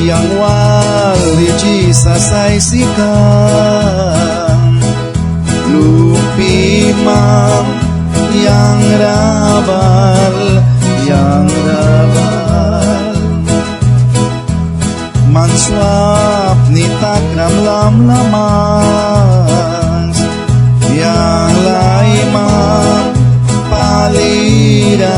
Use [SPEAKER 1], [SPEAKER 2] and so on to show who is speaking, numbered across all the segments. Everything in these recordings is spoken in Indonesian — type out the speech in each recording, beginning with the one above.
[SPEAKER 1] yang wali Jesus ay sikan, lupi mam yang rabal, manswap ni takram lam-lamas, yang laimang palida,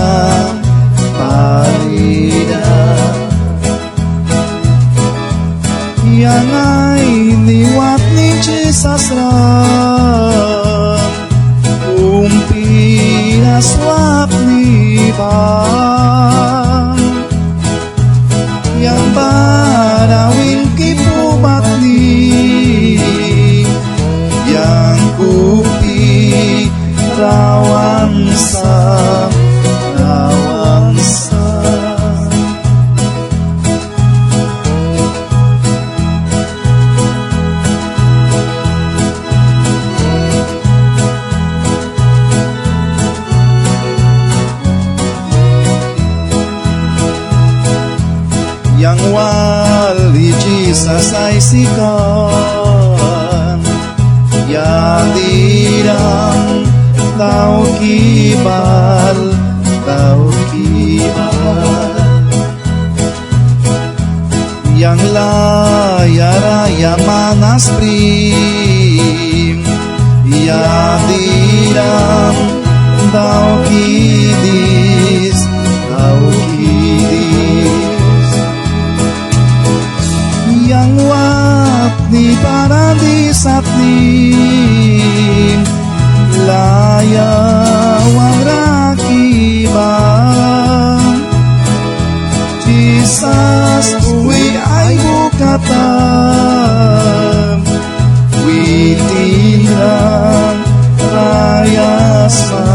[SPEAKER 1] yang ay niwat ni Jesus ram, umpira swap ni bang, yang parawin kipumat ni, yang kupi rawansa, yang wali Jesus ay sikan, yang dirang tau kibal, yang layar manas prim, yang dirang tau kidis, yang wap ni paradisat ni layawang rakiban, Jesus uwi ay bukatan, witirang rayasa,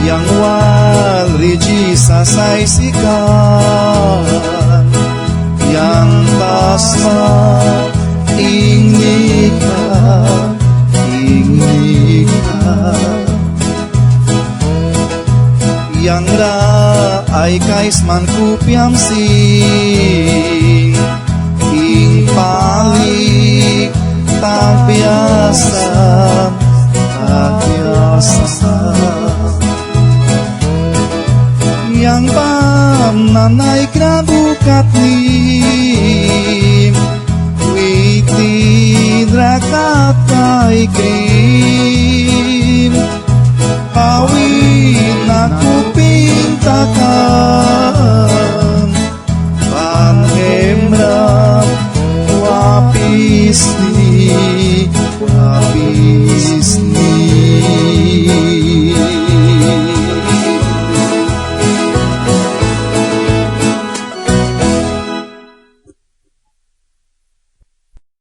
[SPEAKER 1] yang wali Jesus ay sikan, yang basma ingnika, yang ra ay kaisman kupiam sing, ing palik tak biasa, yang pamnanay krabukat ni, witi drakat kay krim,